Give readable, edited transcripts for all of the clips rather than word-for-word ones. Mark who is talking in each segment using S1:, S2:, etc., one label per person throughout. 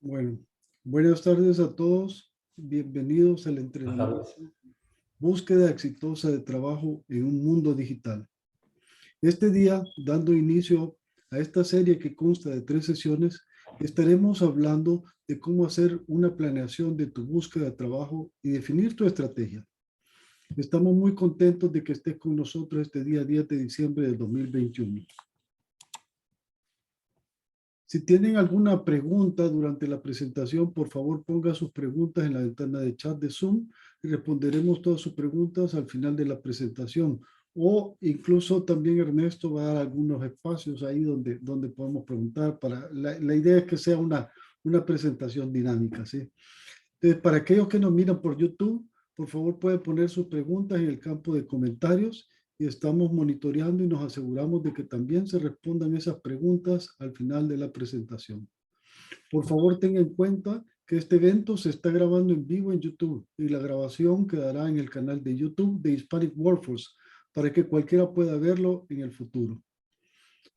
S1: Bueno, buenas tardes a todos. Bienvenidos al entrenamiento Búsqueda exitosa de trabajo en un mundo digital. Este día, dando inicio a esta serie que consta de 3 sesiones, estaremos hablando de cómo hacer una planeación de tu búsqueda de trabajo y definir tu estrategia. Estamos muy contentos de que estés con nosotros este día 10 de diciembre de 2021. Si tienen alguna pregunta durante la presentación, por favor ponga sus preguntas en la ventana de chat de Zoom y responderemos todas sus preguntas al final de la presentación. O incluso también Ernesto va a dar algunos espacios ahí donde podemos preguntar. La idea es que sea una presentación dinámica, ¿sí? Entonces, para aquellos que nos miran por YouTube, por favor pueden poner sus preguntas en el campo de comentarios y estamos monitoreando y nos aseguramos de que también se respondan esas preguntas al final de la presentación. Por favor, tengan en cuenta que este evento se está grabando en vivo en YouTube y la grabación quedará en el canal de YouTube de Hispanic Workforce para que cualquiera pueda verlo en el futuro.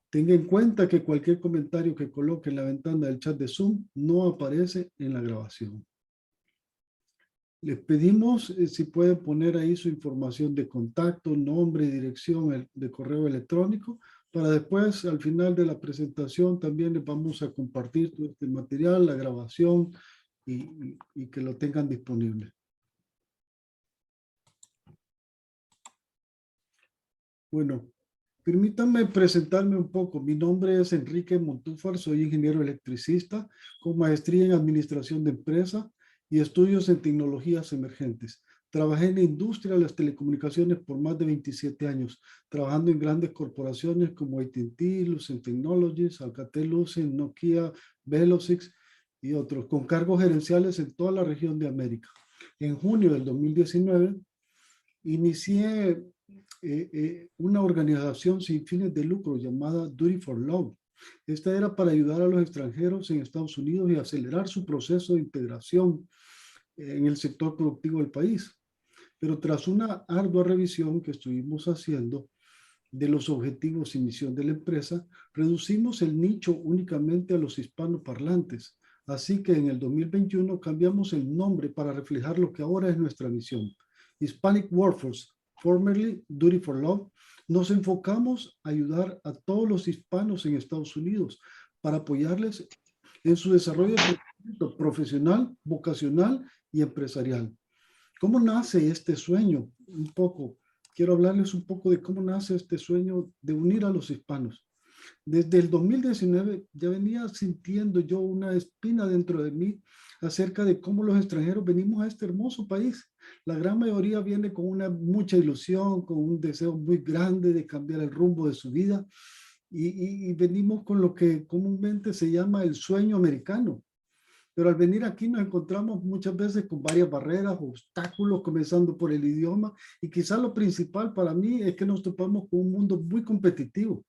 S1: Tenga en cuenta que cualquier comentario que coloque en la ventana del chat de Zoom no aparece en la grabación. Les pedimos si pueden poner ahí su información de contacto, nombre y dirección de correo electrónico, para después, al final de la presentación, también les vamos a compartir todo este material, la grabación y que lo tengan disponible. Bueno, permítanme presentarme un poco. Mi nombre es Enrique Montúfar, soy ingeniero electricista con maestría en administración de empresa y estudios en tecnologías emergentes. Trabajé en la industria de las telecomunicaciones por más de 27 años, trabajando en grandes corporaciones como AT&T, Lucent Technologies, Alcatel-Lucent, Nokia, Velocix y otros, con cargos gerenciales en toda la región de América. En junio del 2019, inicié una organización sin fines de lucro llamada Duty for Love. Esta era para ayudar a los extranjeros en Estados Unidos y acelerar su proceso de integración en el sector productivo del país. Pero tras una ardua revisión que estuvimos haciendo de los objetivos y misión de la empresa, reducimos el nicho únicamente a los hispanoparlantes. Así que en el 2021 cambiamos el nombre para reflejar lo que ahora es nuestra misión. Hispanic Workforce, formerly Duty for Love, nos enfocamos a ayudar a todos los hispanos en Estados Unidos para apoyarles en su desarrollo profesional, vocacional y empresarial. ¿Cómo nace este sueño? Quiero hablarles un poco de cómo nace este sueño de unir a los hispanos. Desde el 2019 ya venía sintiendo yo una espina dentro de mí acerca de cómo los extranjeros venimos a este hermoso país. La gran mayoría viene con mucha ilusión, con un deseo muy grande de cambiar el rumbo de su vida y venimos con lo que comúnmente se llama el sueño americano. Pero al venir aquí nos encontramos muchas veces con varias barreras, obstáculos, comenzando por el idioma. Y quizás lo principal para mí es que nos topamos con un mundo muy competitivo.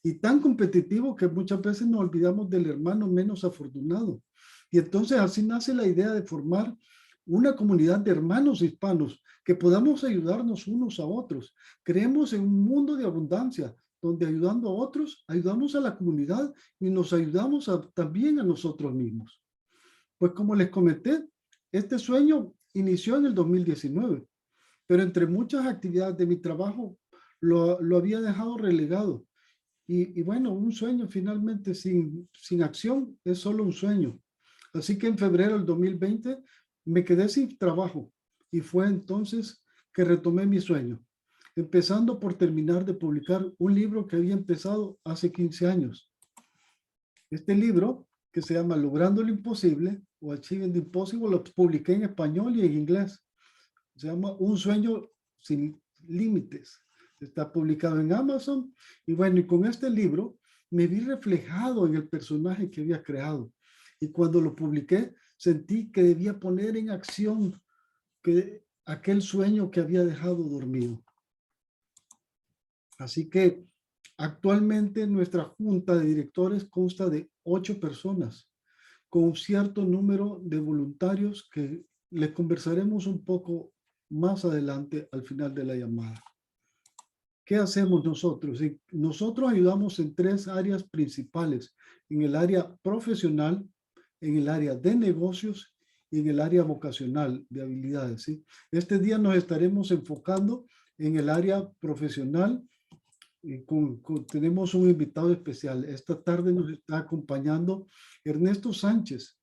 S1: Y tan competitivo que muchas veces nos olvidamos del hermano menos afortunado. Y entonces así nace la idea de formar una comunidad de hermanos hispanos que podamos ayudarnos unos a otros. Creemos en un mundo de abundancia, donde ayudando a otros, ayudamos a la comunidad y nos ayudamos también a nosotros mismos. Pues como les comenté, este sueño inició en el 2019, pero entre muchas actividades de mi trabajo lo había dejado relegado. Y bueno, un sueño finalmente sin acción es solo un sueño. Así que en febrero del 2020 me quedé sin trabajo y fue entonces que retomé mi sueño, empezando por terminar de publicar un libro que había empezado hace 15 años. Este libro, que se llama Logrando lo Imposible o Achieving the Impossible, lo publiqué en español y en inglés. Se llama Un Sueño Sin Límites. Está publicado en Amazon. Y bueno, y con este libro me vi reflejado en el personaje que había creado. Y cuando lo publiqué, sentí que debía poner en acción aquel sueño que había dejado dormido. Así que actualmente nuestra junta de directores consta de 8 personas, con un cierto número de voluntarios que les conversaremos un poco más adelante al final de la llamada. ¿Qué hacemos nosotros? Nosotros ayudamos en 3 áreas principales, en el área profesional, en el área de negocios y en el área vocacional de habilidades. ¿Sí? Este día nos estaremos enfocando en el área profesional. Tenemos un invitado especial. Esta tarde nos está acompañando Ernesto Sánchez,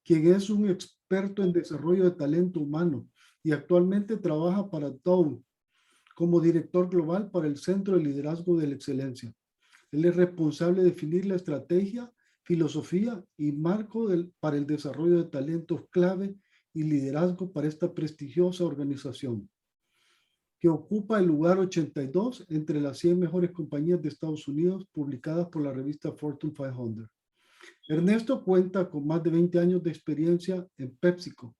S1: quien es un experto en desarrollo de talento humano y actualmente trabaja para Dow como director global para el Centro de Liderazgo de la Excelencia. Él es responsable de definir la estrategia, filosofía y marco para el desarrollo de talentos clave y liderazgo para esta prestigiosa organización, que ocupa el lugar 82 entre las 100 mejores compañías de Estados Unidos publicadas por la revista Fortune 500. Ernesto cuenta con más de 20 años de experiencia en PepsiCo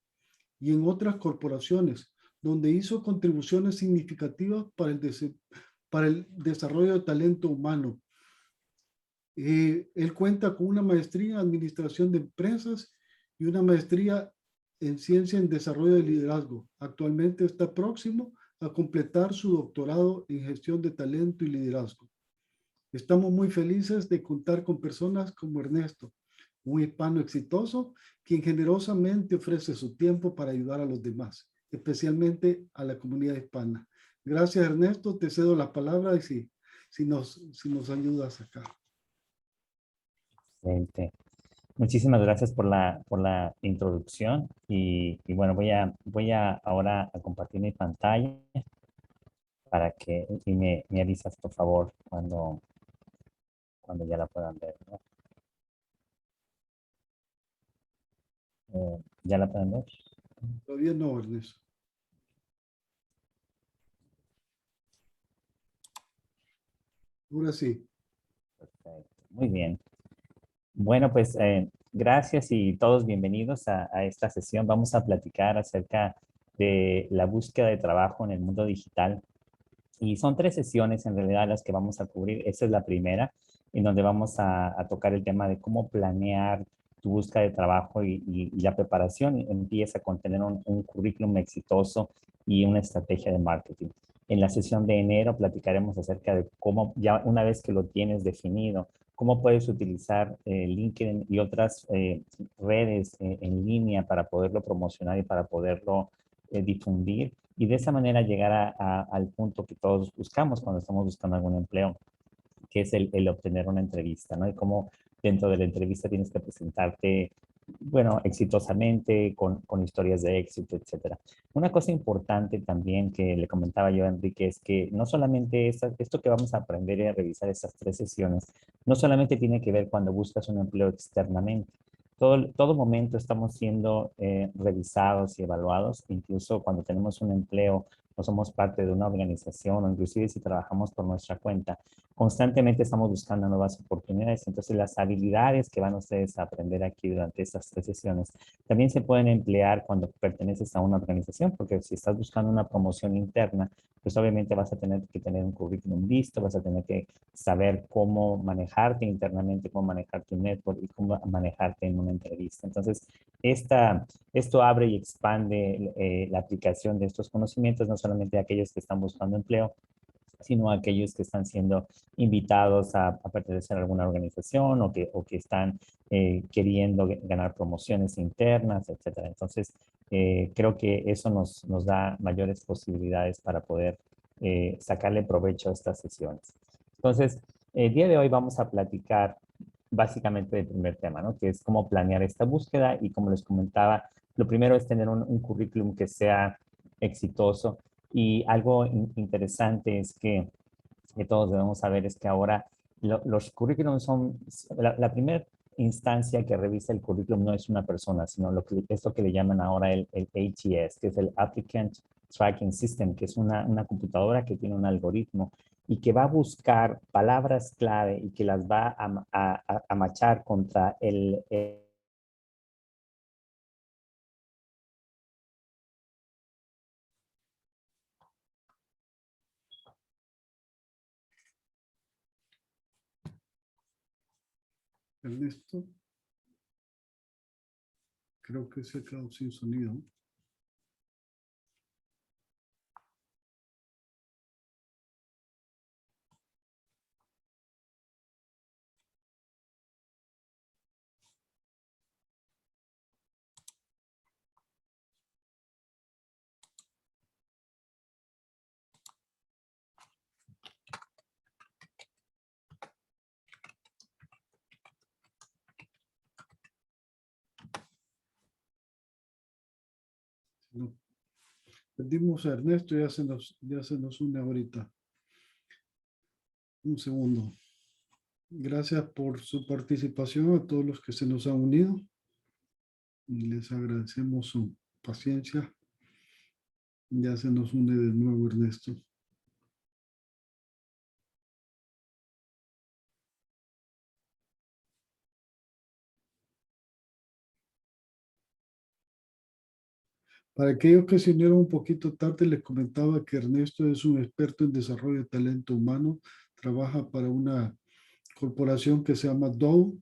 S1: y en otras corporaciones, donde hizo contribuciones significativas para el desarrollo de talento humano. Él cuenta con una maestría en administración de empresas y una maestría en ciencia en desarrollo de liderazgo. Actualmente está próximo a completar su doctorado en gestión de talento y liderazgo. Estamos muy felices de contar con personas como Ernesto, un hispano exitoso, quien generosamente ofrece su tiempo para ayudar a los demás, especialmente a la comunidad hispana. Gracias, Ernesto. Te cedo la palabra y si nos ayudas acá.
S2: Excelente. Muchísimas gracias por la introducción y bueno, voy a ahora a compartir mi pantalla para que y me avisas por favor cuando ya la puedan ver, ¿no? ¿Ya la pueden ver?
S1: Todavía no, Ernesto. Ahora sí.
S2: Perfecto. Muy bien. Bueno, pues gracias y todos bienvenidos a esta sesión. Vamos a platicar acerca de la búsqueda de trabajo en el mundo digital. Y son 3 sesiones en realidad las que vamos a cubrir. Esta es la primera, en donde vamos a tocar el tema de cómo planear tu búsqueda de trabajo y la preparación empieza con tener un currículum exitoso y una estrategia de marketing. En la sesión de enero platicaremos acerca de cómo, ya una vez que lo tienes definido, cómo puedes utilizar LinkedIn y otras redes en línea para poderlo promocionar y para poderlo difundir y de esa manera llegar al punto que todos buscamos cuando estamos buscando algún empleo, que es el obtener una entrevista, ¿no? Y cómo dentro de la entrevista tienes que presentarte, bueno, exitosamente, con historias de éxito, etcétera. Una cosa importante también que le comentaba yo a Enrique es que no solamente esto que vamos a aprender y a revisar estas 3 sesiones, no solamente tiene que ver cuando buscas un empleo externamente. Todo momento estamos siendo revisados y evaluados, incluso cuando tenemos un empleo o somos parte de una organización o inclusive si trabajamos por nuestra cuenta, constantemente estamos buscando nuevas oportunidades. Entonces, las habilidades que van ustedes a aprender aquí durante estas 3 sesiones también se pueden emplear cuando perteneces a una organización, porque si estás buscando una promoción interna, pues obviamente vas a tener que tener un currículum listo, vas a tener que saber cómo manejarte internamente, cómo manejar tu network y cómo manejarte en una entrevista. Entonces, esto abre y expande la aplicación de estos conocimientos, no solamente a aquellos que están buscando empleo, sino a aquellos que están siendo invitados a pertenecer a alguna organización o que están queriendo ganar promociones internas, etcétera. Entonces, creo que eso nos da mayores posibilidades para poder sacarle provecho a estas sesiones. Entonces, el día de hoy vamos a platicar básicamente del primer tema, ¿no? Que es cómo planear esta búsqueda y como les comentaba, lo primero es tener un currículum que sea exitoso y algo interesante es que todos debemos saber es que ahora los currículums son, la primera instancia que revisa el currículum no es una persona, sino esto que le llaman ahora el ATS, que es el Applicant Tracking System, que es una computadora que tiene un algoritmo y que va a buscar palabras clave y que las va a machar contra el
S1: Ernesto, creo que se ha quedado sin sonido. No, perdimos a Ernesto, ya se nos une ahorita. Un segundo. Gracias por su participación a todos los que se nos han unido y les agradecemos su paciencia. Ya se nos une de nuevo Ernesto. Para aquellos que se unieron un poquito tarde, les comentaba que Ernesto es un experto en desarrollo de talento humano. Trabaja para una corporación que se llama Dow.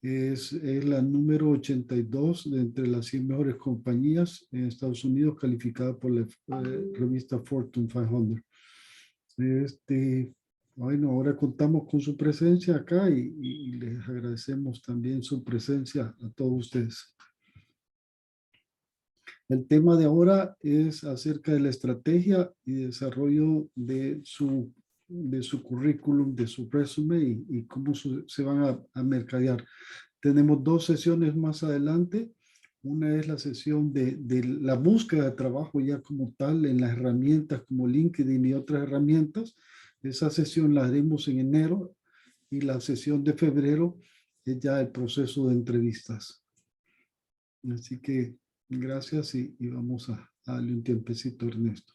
S1: Es la número 82 de entre las 100 mejores compañías en Estados Unidos, calificada por la revista Fortune 500. Bueno, ahora contamos con su presencia acá y les agradecemos también su presencia a todos ustedes. El tema de ahora es acerca de la estrategia y desarrollo de su currículum, de su resumen y cómo se van a mercadear. Tenemos dos sesiones más adelante. Una es la sesión de la búsqueda de trabajo ya como tal en las herramientas como LinkedIn y otras herramientas. Esa sesión la haremos en enero y la sesión de febrero es ya el proceso de entrevistas. Así que gracias y vamos a darle un tiempecito, Ernesto.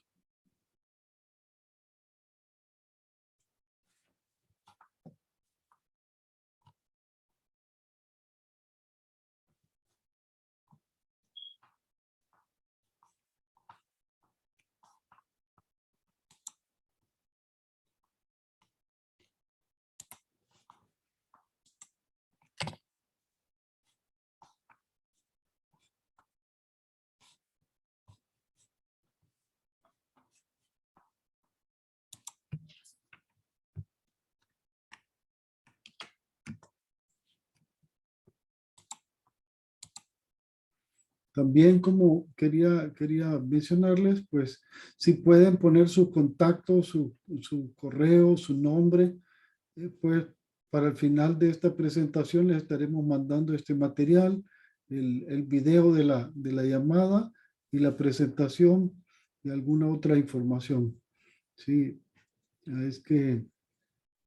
S1: También como quería mencionarles, pues si pueden poner su contacto, su correo, su nombre, pues para el final de esta presentación les estaremos mandando este material, el video de la llamada y la presentación y alguna otra información. Sí, es que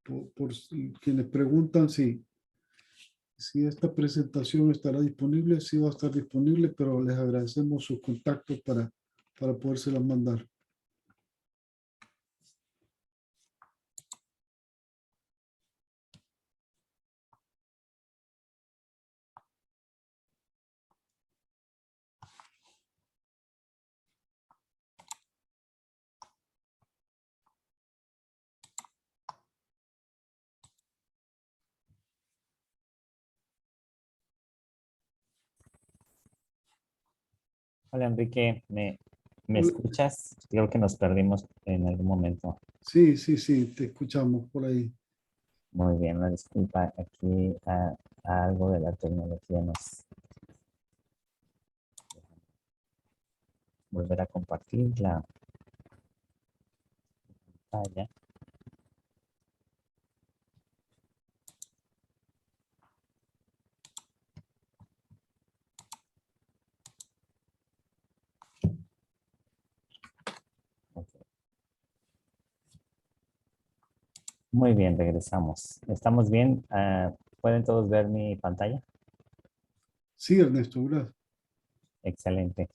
S1: por quienes preguntan si esta presentación estará disponible, sí va a estar disponible, pero les agradecemos sus contactos para podérselas mandar.
S2: Hola Enrique, ¿me
S1: Hola.
S2: escuchas? Creo que nos perdimos en algún momento.
S1: Sí, te escuchamos por ahí.
S2: Muy bien, una disculpa. Aquí algo de la tecnología nos volver a compartir la pantalla. Okay. Muy bien, regresamos. ¿Estamos bien? ¿Pueden todos ver mi pantalla?
S1: Sí, Ernesto, gracias.
S2: Excelente.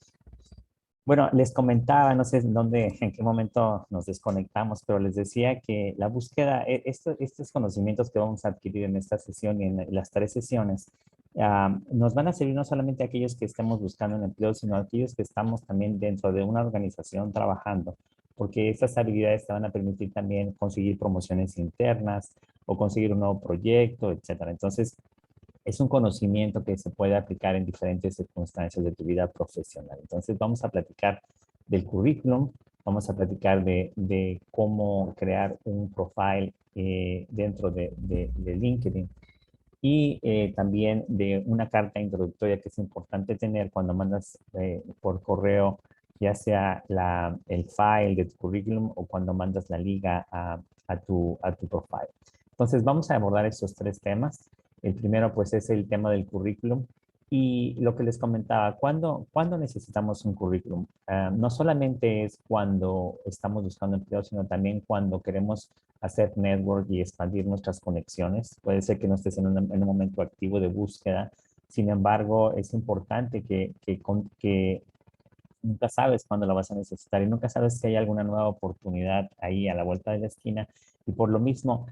S2: Bueno, les comentaba, no sé en dónde, en qué momento nos desconectamos, pero les decía que la búsqueda, estos conocimientos que vamos a adquirir en esta sesión y en las tres sesiones, nos van a servir no solamente a aquellos que estemos buscando un empleo, sino a aquellos que estamos también dentro de una organización trabajando, porque estas habilidades te van a permitir también conseguir promociones internas o conseguir un nuevo proyecto, etcétera. Entonces, es un conocimiento que se puede aplicar en diferentes circunstancias de tu vida profesional. Entonces vamos a platicar del currículum, vamos a platicar de cómo crear un profile dentro de LinkedIn y también de una carta introductoria que es importante tener cuando mandas por correo, ya sea el file de tu currículum o cuando mandas la liga a tu profile. Entonces vamos a abordar estos tres temas. El primero pues es el tema del currículum y lo que les comentaba, ¿cuándo necesitamos un currículum? No solamente es cuando estamos buscando empleo, sino también cuando queremos hacer network y expandir nuestras conexiones. Puede ser que no estés en un momento activo de búsqueda. Sin embargo, es importante que nunca sabes cuándo lo vas a necesitar y nunca sabes si hay alguna nueva oportunidad ahí a la vuelta de la esquina. Y por lo mismo,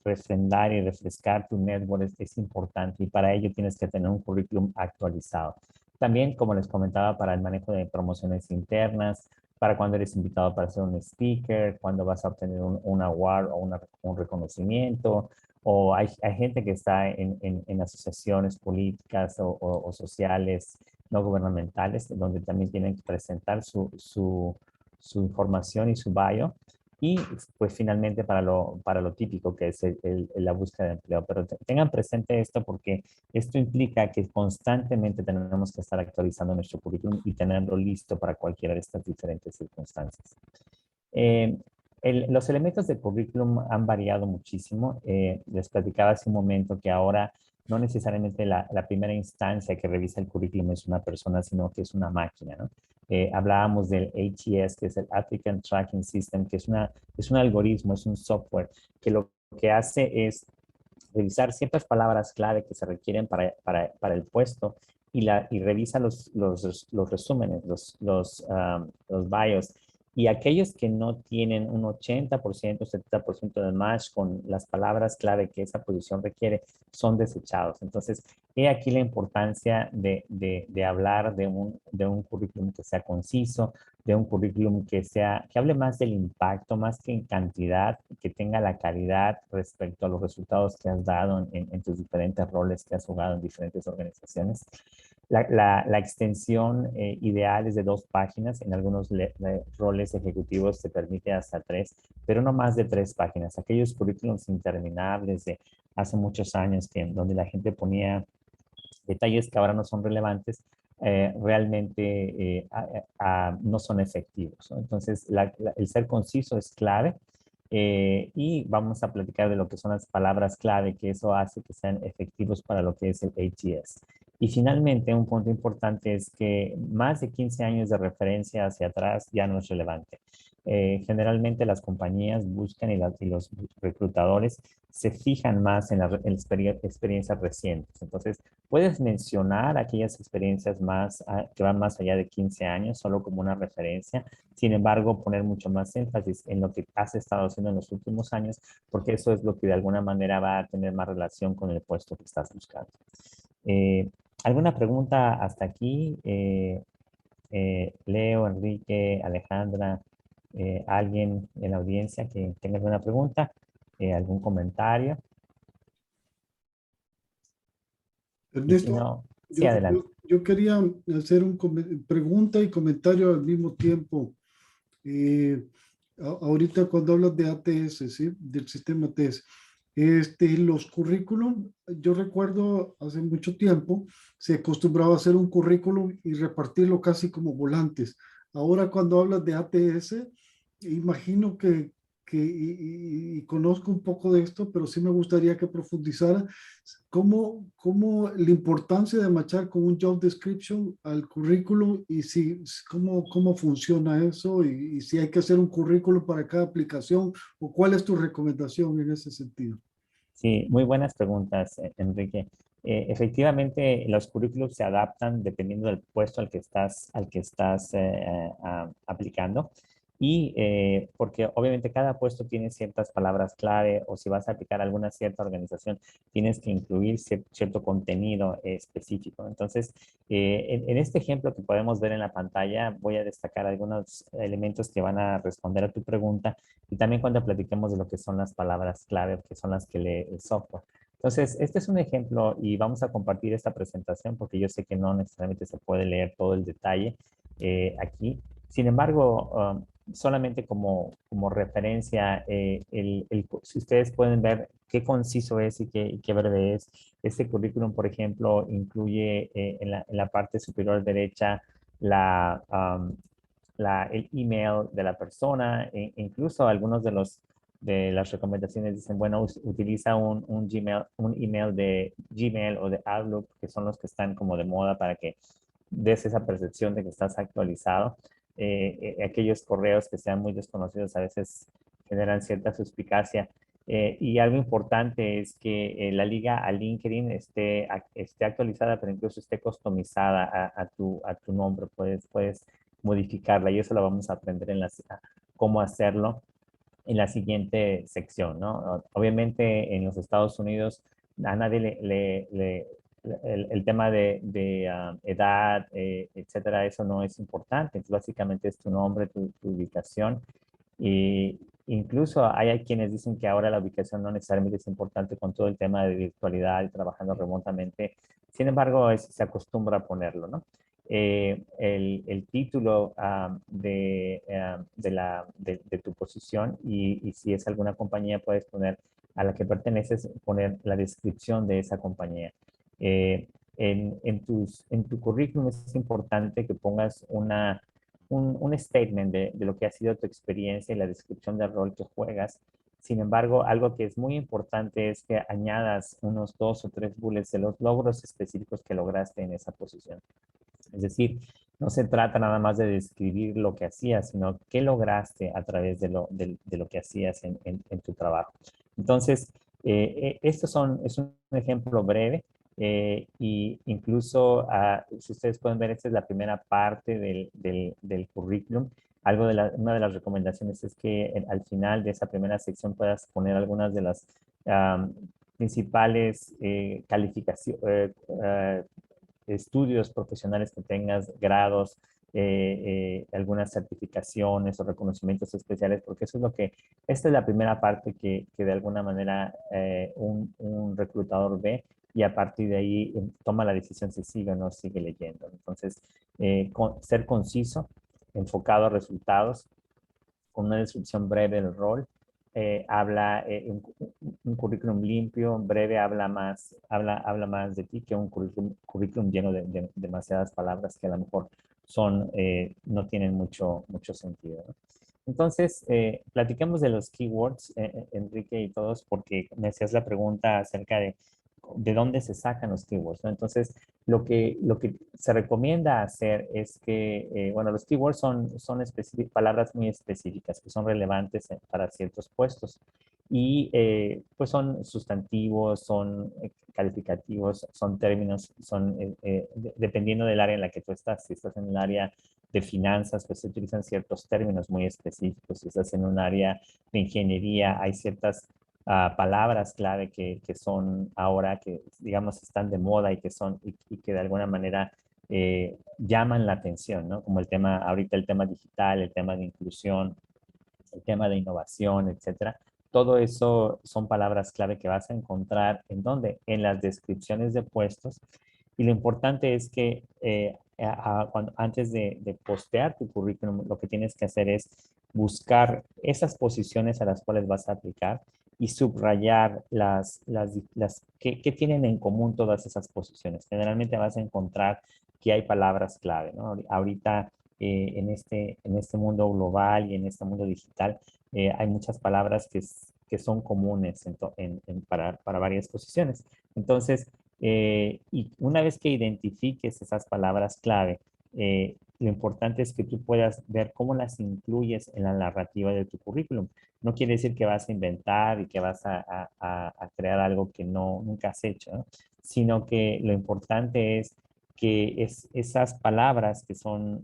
S2: refrendar y refrescar tu network es importante y para ello tienes que tener un currículum actualizado. También, como les comentaba, para el manejo de promociones internas, para cuando eres invitado para ser un speaker, cuando vas a obtener un award o un reconocimiento, o hay gente que está en asociaciones políticas o sociales no gubernamentales, donde también tienen que presentar su información y su bio. Y pues finalmente para lo típico que es la búsqueda de empleo. Pero tengan presente esto porque esto implica que constantemente tenemos que estar actualizando nuestro currículum y tenerlo listo para cualquiera de estas diferentes circunstancias. Eh, los elementos de currículum han variado muchísimo. Les platicaba hace un momento que ahora no necesariamente la primera instancia que revisa el currículum es una persona, sino que es una máquina, ¿no? Hablábamos del ATS, que es el Applicant Tracking System, que es un algoritmo, es un software que lo que hace es revisar ciertas palabras clave que se requieren para el puesto y revisa los resúmenes, los bios. Y aquellos que no tienen un 80%, 70% de match con las palabras clave que esa posición requiere, son desechados. Entonces, he aquí la importancia de hablar de un currículum que sea conciso, de un currículum que hable más del impacto, más que en cantidad, que tenga la calidad respecto a los resultados que has dado en tus diferentes roles que has jugado en diferentes organizaciones. La extensión ideal es de 2 páginas. En algunos roles ejecutivos se permite hasta 3, pero no más de 3 páginas. Aquellos currículums interminables de hace muchos años donde la gente ponía detalles que ahora no son relevantes, realmente no son efectivos, ¿no? Entonces, el ser conciso es clave y vamos a platicar de lo que son las palabras clave, que eso hace que sean efectivos para lo que es el ATS. Y finalmente, un punto importante es que más de 15 años de referencia hacia atrás ya no es relevante. Generalmente las compañías buscan y los reclutadores se fijan más en las experiencias recientes. Entonces, puedes mencionar aquellas experiencias que van más allá de 15 años, solo como una referencia. Sin embargo, poner mucho más énfasis en lo que has estado haciendo en los últimos años, porque eso es lo que de alguna manera va a tener más relación con el puesto que estás buscando. Eh, ¿Alguna pregunta hasta aquí? Leo, Enrique, Alejandra, alguien en la audiencia que tenga alguna pregunta, algún comentario. Y si
S1: Ernesto,
S2: no, sí,
S1: yo,
S2: adelante.
S1: yo, yo quería hacer pregunta y comentario al mismo tiempo. Eh, ahorita cuando hablas de ATS, ¿sí? Del sistema ATS, los currículum, yo recuerdo hace mucho tiempo, se acostumbraba a hacer un currículum y repartirlo casi como volantes. Ahora cuando hablas de ATS, imagino y conozco un poco de esto, pero sí me gustaría que profundizara cómo la importancia de machar con un job description al currículum y cómo funciona eso y si hay que hacer un currículum para cada aplicación o cuál es tu recomendación en ese sentido.
S2: Sí, muy buenas preguntas, Enrique. Efectivamente, los currículos se adaptan dependiendo del puesto al que estás aplicando. Y porque obviamente cada puesto tiene ciertas palabras clave o si vas a aplicar a alguna cierta organización, tienes que incluir cierto contenido específico. Entonces, en este ejemplo que podemos ver en la pantalla, voy a destacar algunos elementos que van a responder a tu pregunta y también cuando platiquemos de lo que son las palabras clave, que son las que lee el software. Entonces, este es un ejemplo y vamos a compartir esta presentación porque yo sé que no necesariamente se puede leer todo el detalle aquí. Sin embargo, solamente como referencia, si ustedes pueden ver qué conciso es y qué breve es, este currículum, por ejemplo, incluye en la parte superior derecha la, el email de la persona, incluso algunos de las recomendaciones dicen, bueno, utiliza un Gmail, un email de Gmail o de Outlook, que son los que están como de moda para que des esa percepción de que estás actualizado. Aquellos correos que sean muy desconocidos a veces generan cierta suspicacia. Y algo importante es que la liga a LinkedIn esté actualizada, pero incluso esté customizada a tu nombre. Puedes modificarla y eso lo vamos a aprender cómo hacerlo en la siguiente sección, ¿no? Obviamente en los Estados Unidos a nadie el tema de edad, etcétera, eso no es importante. Entonces, básicamente es tu nombre, tu ubicación. Y incluso hay quienes dicen que ahora la ubicación no necesariamente es importante con todo el tema de virtualidad y trabajando remotamente. Sin embargo, se acostumbra a ponerlo, ¿no? El título de tu posición y si es alguna compañía puedes poner a la que perteneces, poner la descripción de esa compañía. En tu currículum es importante que pongas un statement de lo que ha sido tu experiencia y la descripción del rol que juegas. Sin embargo, algo que es muy importante es que añadas unos 2 o 3 bullets de los logros específicos que lograste en esa posición. Es decir, no se trata nada más de describir lo que hacías, sino qué lograste a través de lo que hacías en tu trabajo. Entonces, es un ejemplo breve y incluso, si ustedes pueden ver, esta es la primera parte del currículum. Una de las recomendaciones es que al final de esa primera sección puedas poner algunas de las principales calificaciones, estudios profesionales que tengas, grados, algunas certificaciones o reconocimientos especiales, porque eso es esta es la primera parte que de alguna manera un reclutador ve y a partir de ahí toma la decisión si sigue o no sigue leyendo. Entonces, ser conciso, enfocado a resultados, con una descripción breve del rol. Un currículum limpio, breve, habla más de ti que un currículum lleno de demasiadas palabras que a lo mejor no tienen mucho sentido, ¿no? Entonces, platicamos de los keywords, Enrique y todos, porque me hacías la pregunta acerca de dónde se sacan los keywords, ¿no? Entonces, lo que se recomienda hacer es que, bueno, los keywords son palabras muy específicas que son relevantes para ciertos puestos y pues son sustantivos, son calificativos, son términos, dependiendo del área en la que tú estás. Si estás en el área de finanzas, pues se utilizan ciertos términos muy específicos. Si estás en un área de ingeniería, hay ciertas palabras clave que son ahora, que digamos están de moda y que de alguna manera llaman la atención, ¿no? Como ahorita el tema digital, el tema de inclusión, el tema de innovación, etcétera. Todo eso son palabras clave que vas a encontrar en donde, en las descripciones de puestos. Y lo importante es que antes de postear tu currículum, lo que tienes que hacer es buscar esas posiciones a las cuales vas a aplicar y subrayar qué tienen en común todas esas posiciones. Generalmente vas a encontrar que hay palabras clave, ¿no? Ahorita en este mundo global y en este mundo digital, hay muchas palabras que son comunes para varias posiciones. Entonces, y una vez que identifiques esas palabras clave, lo importante es que tú puedas ver cómo las incluyes en la narrativa de tu currículum. No quiere decir que vas a inventar y que vas a crear algo que nunca has hecho, ¿no? Sino que lo importante es que esas palabras que son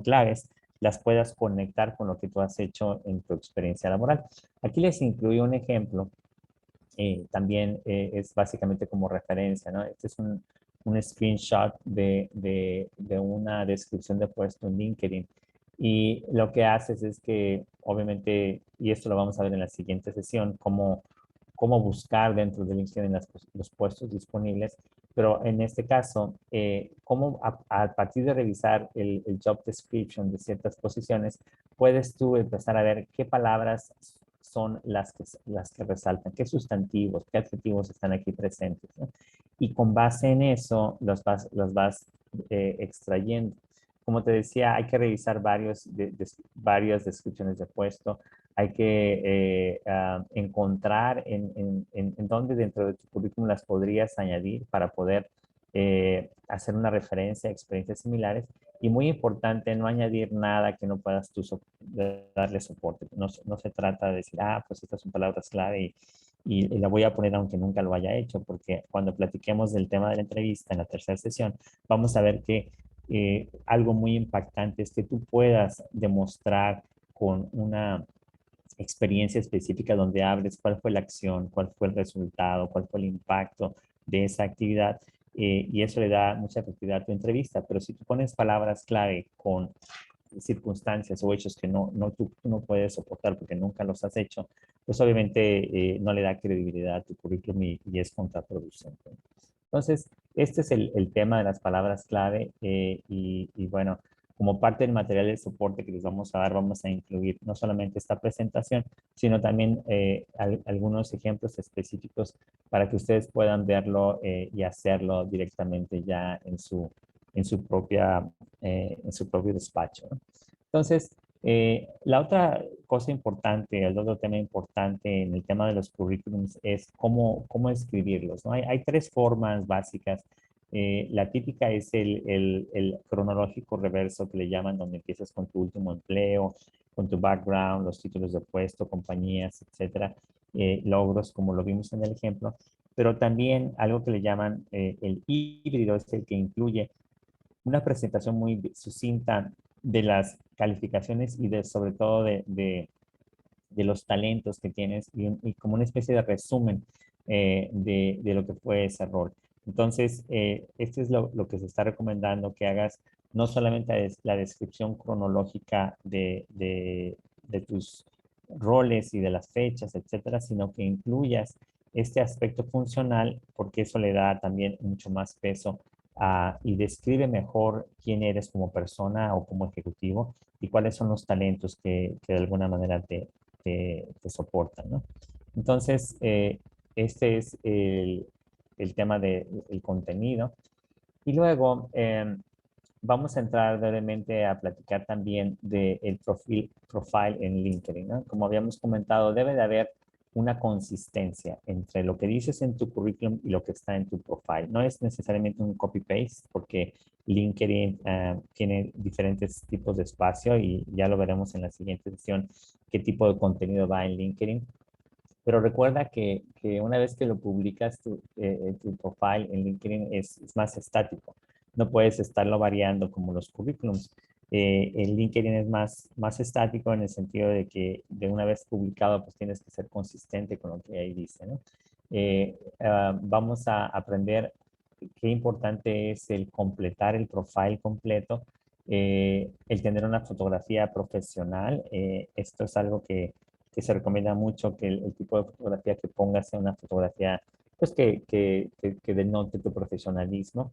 S2: claves las puedas conectar con lo que tú has hecho en tu experiencia laboral. Aquí les incluí un ejemplo, también es básicamente como referencia, ¿no? Este es un screenshot de una descripción de puesto en LinkedIn. Y lo que haces es que, obviamente, y esto lo vamos a ver en la siguiente sesión, cómo buscar dentro de LinkedIn los puestos disponibles, pero en este caso, cómo a partir de revisar el job description de ciertas posiciones, puedes tú empezar a ver qué palabras son las que resaltan, qué sustantivos, qué adjetivos están aquí presentes, ¿no? Y con base en eso los vas extrayendo. Como te decía, hay que revisar varias descripciones de puesto, hay que encontrar en dónde dentro de tu currículum las podrías añadir para poder hacer una referencia a experiencias similares. Y muy importante, no añadir nada que no puedas tú darle soporte. No se trata de decir, pues estas son palabras clave y la voy a poner aunque nunca lo haya hecho, porque cuando platiquemos del tema de la entrevista en la tercera sesión, vamos a ver que algo muy impactante es que tú puedas demostrar con una experiencia específica donde hables cuál fue la acción, cuál fue el resultado, cuál fue el impacto de esa actividad, y eso le da mucha efectividad a tu entrevista. Pero si tú pones palabras clave con circunstancias o hechos que tú no puedes soportar porque nunca los has hecho, pues obviamente no le da credibilidad a tu currículum y es contraproducente. Entonces, este es el tema de las palabras clave, y bueno, como parte del material de soporte que les vamos a dar, vamos a incluir no solamente esta presentación, sino también algunos ejemplos específicos para que ustedes puedan verlo y hacerlo directamente ya en su en su propio despacho, ¿no? Entonces, la otra cosa importante, el otro tema importante en el tema de los currículums es cómo escribirlos, ¿no? Hay tres formas básicas. La típica es el cronológico reverso que le llaman, donde empiezas con tu último empleo, con tu background, los títulos de puesto, compañías, etcétera, logros, como lo vimos en el ejemplo. Pero también algo que le llaman el híbrido es el que incluye una presentación muy sucinta de las calificaciones y sobre todo de los talentos que tienes y como una especie de resumen de lo que fue ese rol. Entonces, este es lo que se está recomendando, que hagas no solamente es la descripción cronológica de tus roles y de las fechas, etcétera, sino que incluyas este aspecto funcional, porque eso le da también mucho más peso y describe mejor quién eres como persona o como ejecutivo y cuáles son los talentos que de alguna manera te soportan, ¿no? Entonces, este es el tema del contenido. Y luego vamos a entrar brevemente a platicar también del profile en LinkedIn, ¿no? Como habíamos comentado, debe de haber una consistencia entre lo que dices en tu currículum y lo que está en tu profile. No es necesariamente un copy-paste porque LinkedIn tiene diferentes tipos de espacio y ya lo veremos en la siguiente sesión qué tipo de contenido va en LinkedIn. Pero recuerda que una vez que lo publicas, tu profile en LinkedIn es más estático. No puedes estarlo variando como los currículums. El LinkedIn es más estático en el sentido de que de una vez publicado, pues tienes que ser consistente con lo que ahí dice, ¿no? Vamos a aprender qué importante es el completar el profile completo, el tener una fotografía profesional. Esto es algo que se recomienda mucho, que el tipo de fotografía que pongas sea una fotografía pues que denote tu profesionalismo,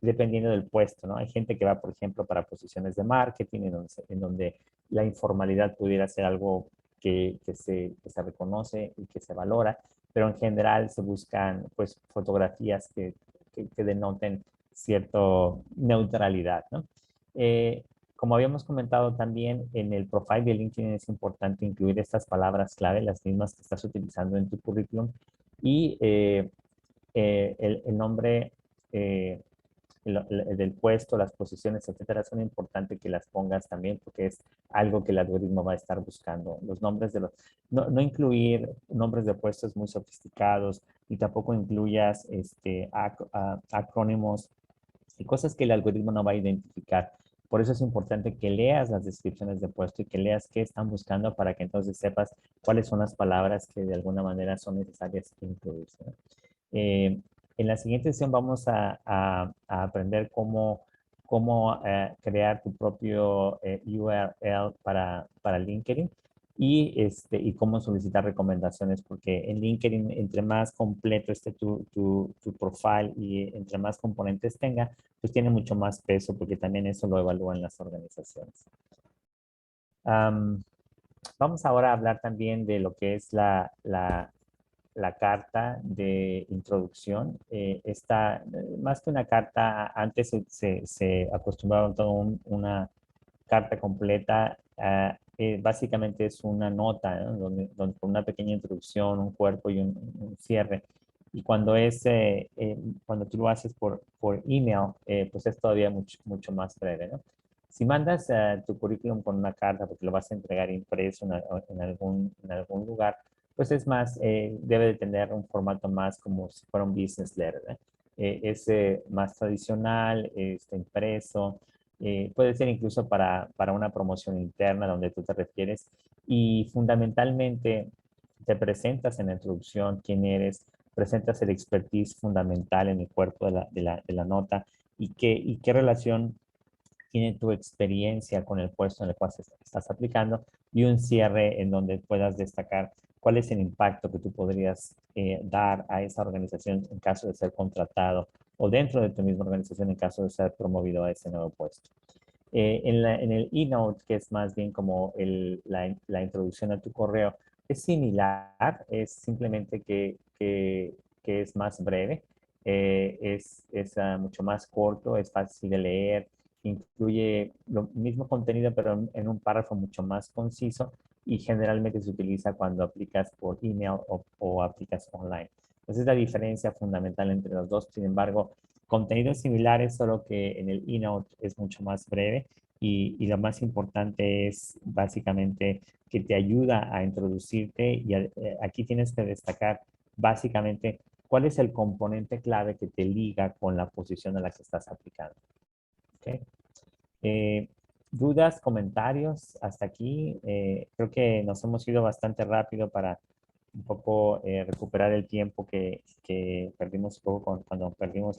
S2: dependiendo del puesto, ¿no? Hay gente que va, por ejemplo, para posiciones de marketing, en donde la informalidad pudiera ser algo que se reconoce y que se valora, pero en general se buscan pues fotografías que denoten cierta neutralidad, ¿no? Como habíamos comentado también, en el profile de LinkedIn es importante incluir estas palabras clave, las mismas que estás utilizando en tu currículum, y el nombre del puesto, las posiciones, etcétera, son importantes que las pongas también porque es algo que el algoritmo va a estar buscando. Los nombres de no incluir nombres de puestos muy sofisticados y tampoco incluyas acrónimos y cosas que el algoritmo no va a identificar. Por eso es importante que leas las descripciones de puesto y que leas qué están buscando para que entonces sepas cuáles son las palabras que de alguna manera son necesarias incluirse, ¿no? En la siguiente sesión vamos a aprender cómo crear tu propio URL para LinkedIn. y cómo solicitar recomendaciones, porque en LinkedIn, entre más completo esté tu profile y entre más componentes tenga, pues tiene mucho más peso, porque también eso lo evalúan las organizaciones. Vamos ahora a hablar también de lo que es la carta de introducción. Más que una carta, antes se acostumbraba a todo una carta completa. Básicamente es una nota, ¿no? Donde con una pequeña introducción, un cuerpo y un cierre. Y cuando tú lo haces por email, pues es todavía mucho más breve, ¿no? Si mandas tu currículum con una carta, porque lo vas a entregar impreso en algún lugar, pues es más, debe de tener un formato más como si fuera un business letter, ¿eh? Es más tradicional, está impreso, puede ser incluso para una promoción interna donde tú te refieres y fundamentalmente te presentas en la introducción quién eres, presentas el expertise fundamental en el cuerpo de la nota y qué relación tiene tu experiencia con el puesto en el cual estás aplicando y un cierre en donde puedas destacar cuál es el impacto que tú podrías dar a esa organización en caso de ser contratado o dentro de tu misma organización en caso de ser promovido a ese nuevo puesto. En el e-note, que es más bien como la introducción a tu correo, es similar, es simplemente que es más breve, es mucho más corto, es fácil de leer, incluye lo mismo contenido, pero en un párrafo mucho más conciso y generalmente se utiliza cuando aplicas por email o aplicas online. Esa es la diferencia fundamental entre los dos. Sin embargo, contenidos similares, solo que en el e-note es mucho más breve y lo más importante es básicamente que te ayuda a introducirte y aquí tienes que destacar básicamente cuál es el componente clave que te liga con la posición a la que estás aplicando. ¿Okay? ¿Dudas, comentarios hasta aquí? Creo que nos hemos ido bastante rápido para un poco recuperar el tiempo que perdimos un poco cuando perdimos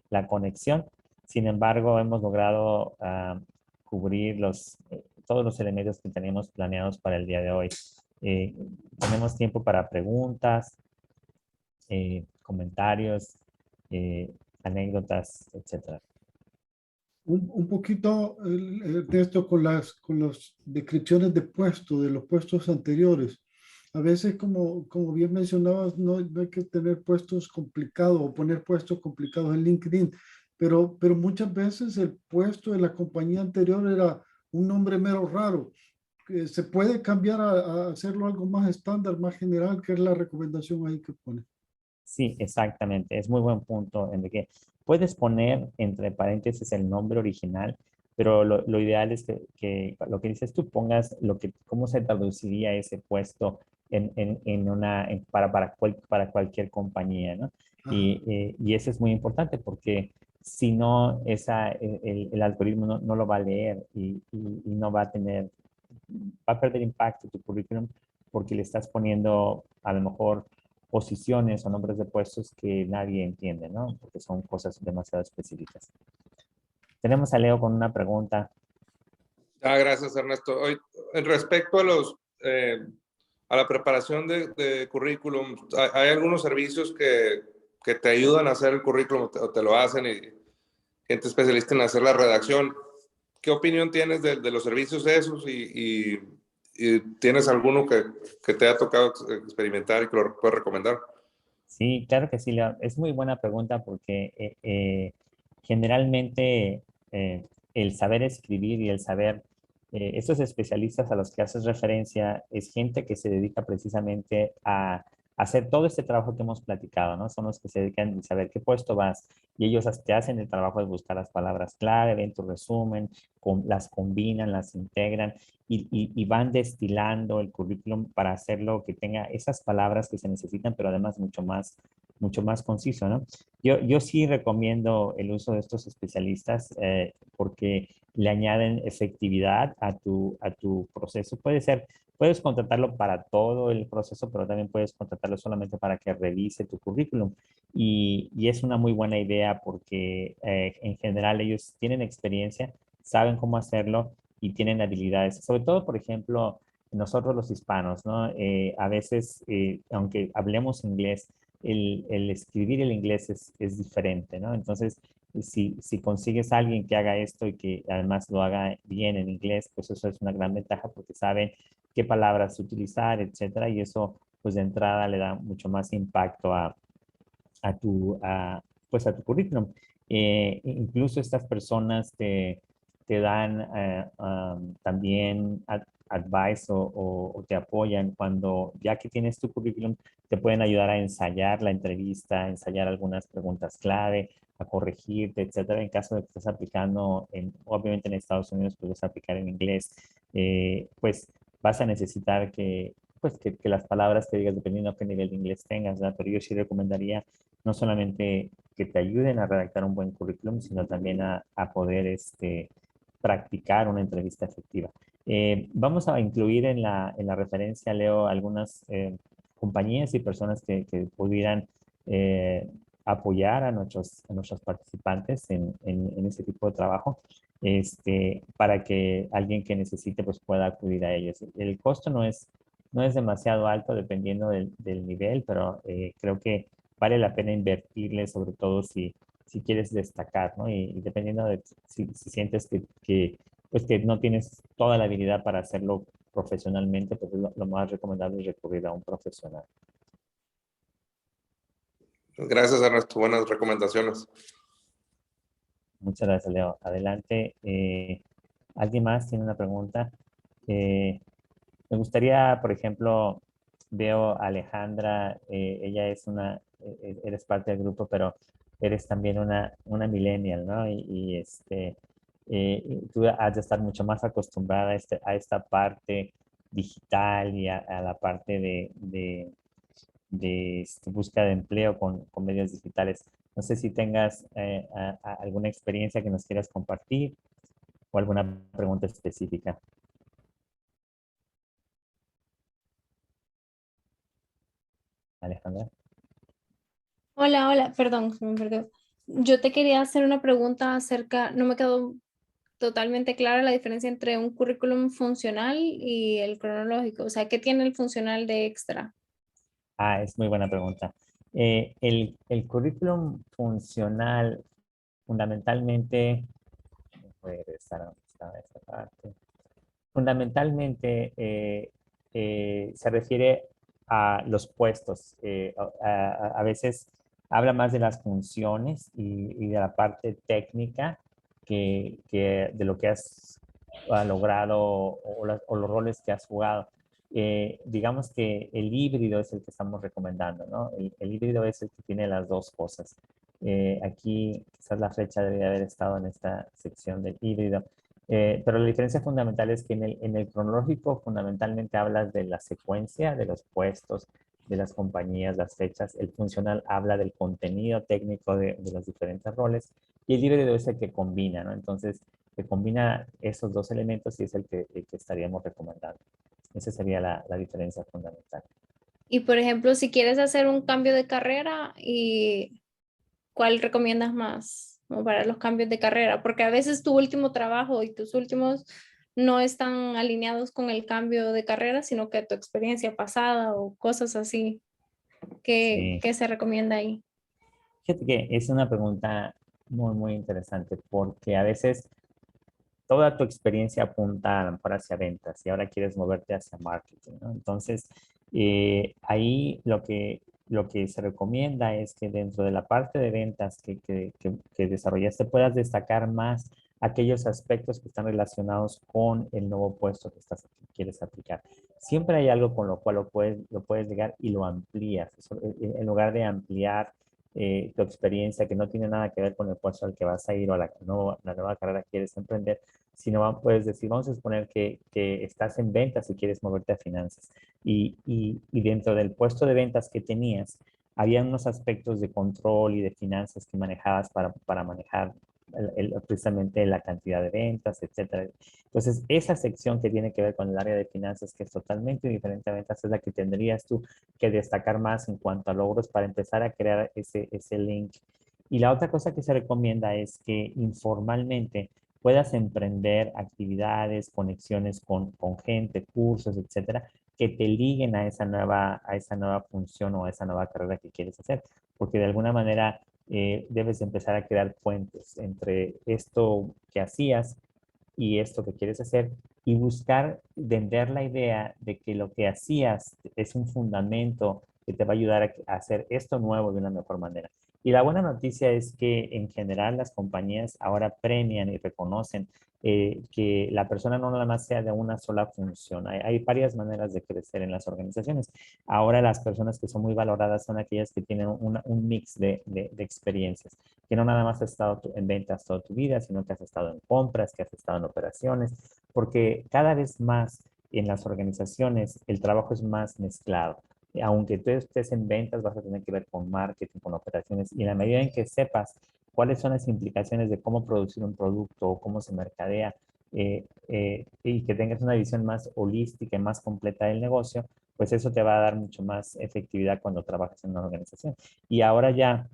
S2: la conexión. Sin embargo, hemos logrado cubrir todos los elementos que teníamos planeados para el día de hoy. Tenemos tiempo para preguntas, comentarios, anécdotas, etcétera.
S1: Un poquito de esto con las descripciones de puestos, de los puestos anteriores. A veces, como bien mencionabas, no hay que tener puestos complicados o poner puestos complicados en LinkedIn, pero muchas veces el puesto de la compañía anterior era un nombre mero raro. Se puede cambiar a hacerlo algo más estándar, más general, que es la recomendación ahí que pone.
S2: Sí, exactamente. Es muy buen punto, Enrique. Puedes poner entre paréntesis el nombre original, pero lo ideal es que lo que dices tú pongas cómo se traduciría ese puesto para cualquier compañía, ¿no?
S1: Ajá.
S2: Y eso es muy importante porque si no, el algoritmo no lo va a leer y no va a perder impacto tu currículum porque le estás poniendo a lo mejor posiciones o nombres de puestos que nadie entiende, ¿no? Porque son cosas demasiado específicas. Tenemos a Leo con una pregunta.
S3: Gracias, Ernesto. Hoy, en respecto a la preparación de currículum, hay algunos servicios que te ayudan a hacer el currículum o te lo hacen y gente especialista en hacer la redacción. ¿Qué opinión tienes de los servicios esos y tienes alguno que te ha tocado experimentar y que lo puedes recomendar?
S2: Sí, claro que sí, Leo. Es muy buena pregunta porque generalmente el saber escribir y el saber, estos especialistas a los que haces referencia, es gente que se dedica precisamente a hacer todo este trabajo que hemos platicado, ¿no? Son los que se dedican a saber qué puesto vas y ellos te hacen el trabajo de buscar las palabras clave, ven tu resumen, las combinan, las integran y van destilando el currículum para hacerlo que tenga esas palabras que se necesitan, pero además mucho más conciso, ¿no? Yo sí recomiendo el uso de estos especialistas porque le añaden efectividad a tu proceso. Puedes contratarlo para todo el proceso, pero también puedes contratarlo solamente para que revise tu currículum. Y es una muy buena idea porque en general ellos tienen experiencia, saben cómo hacerlo y tienen habilidades. Sobre todo, por ejemplo, nosotros los hispanos, ¿no? A veces, aunque hablemos inglés, el escribir el inglés es diferente, ¿no? Entonces, si consigues a alguien que haga esto y que además lo haga bien en inglés, pues eso es una gran ventaja porque saben qué palabras utilizar, etcétera, y eso, pues de entrada le da mucho más impacto pues a tu currículum. Incluso estas personas te dan también advice o te apoyan cuando ya que tienes tu currículum, te pueden ayudar a ensayar la entrevista, a ensayar algunas preguntas clave, a corregirte, etcétera. En caso de que estés aplicando, obviamente en Estados Unidos puedes aplicar en inglés, pues vas a necesitar que las palabras que digas, dependiendo de qué nivel de inglés tengas, ¿verdad? Pero yo sí recomendaría no solamente que te ayuden a redactar un buen currículum, sino también a poder practicar una entrevista efectiva. Vamos a incluir en la referencia, Leo, algunas compañías y personas que pudieran apoyar a nuestros participantes en ese tipo de trabajo, para que alguien que necesite pues pueda acudir a ellos. El costo no es demasiado alto dependiendo del nivel, pero creo que vale la pena invertirle, sobre todo si quieres destacar, ¿no? Y dependiendo de si sientes pues que no tienes toda la habilidad para hacerlo profesionalmente, pues lo más recomendable es recurrir a un profesional.
S3: Gracias, Ernesto. Buenas recomendaciones.
S2: Muchas gracias, Leo. Adelante. ¿Alguien más tiene una pregunta? Me gustaría, por ejemplo, veo a Alejandra, ella eres parte del grupo, pero eres también una millennial, ¿no? Y tú has de estar mucho más acostumbrada a esta parte digital y a la parte de búsqueda de empleo con medios digitales. No sé si tengas alguna experiencia que nos quieras compartir o alguna pregunta específica. Alejandra.
S4: Hola, hola, perdón, se me perdió. Yo te quería hacer una pregunta acerca, no me quedó totalmente clara la diferencia entre un currículum funcional y el cronológico. O sea, ¿qué tiene el funcional de extra?
S2: Es muy buena pregunta. El currículum funcional, fundamentalmente, voy a regresar a donde estaba esta parte. Fundamentalmente, se refiere a los puestos. A veces habla más de las funciones y de la parte técnica que de lo que has logrado o los roles que has jugado. Digamos que el híbrido es el que estamos recomendando, ¿no? El híbrido es el que tiene las dos cosas. Aquí quizás la flecha debería haber estado en esta sección del híbrido. Pero la diferencia fundamental es que en el cronológico fundamentalmente hablas de la secuencia, de los puestos, de las compañías, las fechas. El funcional habla del contenido técnico de los diferentes roles y el híbrido es el que combina, ¿no? Entonces, que combina esos dos elementos y es el que estaríamos recomendando. Esa sería la diferencia fundamental.
S4: Y por ejemplo, si quieres hacer un cambio de carrera, ¿y cuál recomiendas más como para los cambios de carrera? Porque a veces tu último trabajo y tus últimos no están alineados con el cambio de carrera, sino que tu experiencia pasada o cosas así. ¿Qué,
S2: Sí.
S4: qué se recomienda ahí?
S2: Fíjate que es una pregunta muy, muy interesante porque a veces toda tu experiencia apunta a lo mejor hacia ventas y ahora quieres moverte hacia marketing, ¿no? Entonces, ahí lo que se recomienda es que dentro de la parte de ventas que desarrollaste puedas destacar más aquellos aspectos que están relacionados con el nuevo puesto que quieres aplicar. Siempre hay algo con lo cual lo puedes llegar y lo amplías. En lugar de ampliar tu experiencia que no tiene nada que ver con el puesto al que vas a ir o a la nueva carrera que quieres emprender, sino puedes decir, vamos a suponer que estás en ventas y quieres moverte a finanzas. Y dentro del puesto de ventas que tenías, había unos aspectos de control y de finanzas que manejabas para manejar precisamente la cantidad de ventas, etcétera. Entonces, esa sección que tiene que ver con el área de finanzas, que es totalmente diferente a ventas, es la que tendrías tú que destacar más en cuanto a logros para empezar a crear ese link. Y la otra cosa que se recomienda es que informalmente puedas emprender actividades, conexiones con gente, cursos, etcétera, que te liguen a esa nueva función o a esa nueva carrera que quieres hacer. Porque de alguna manera debes empezar a crear puentes entre esto que hacías y esto que quieres hacer y buscar vender la idea de que lo que hacías es un fundamento que te va a ayudar a hacer esto nuevo de una mejor manera. Y la buena noticia es que en general las compañías ahora premian y reconocen que la persona no nada más sea de una sola función. Hay varias maneras de crecer en las organizaciones. Ahora las personas que son muy valoradas son aquellas que tienen un mix de experiencias, que no nada más has estado en ventas toda tu vida, sino que has estado en compras, que has estado en operaciones, porque cada vez más en las organizaciones el trabajo es más mezclado. Aunque tú estés en ventas, vas a tener que ver con marketing, con operaciones, y en la medida en que sepas cuáles son las implicaciones de cómo producir un producto o cómo se mercadea, y que tengas una visión más holística y más completa del negocio, pues eso te va a dar mucho más efectividad cuando trabajas en una organización. Y ahora ya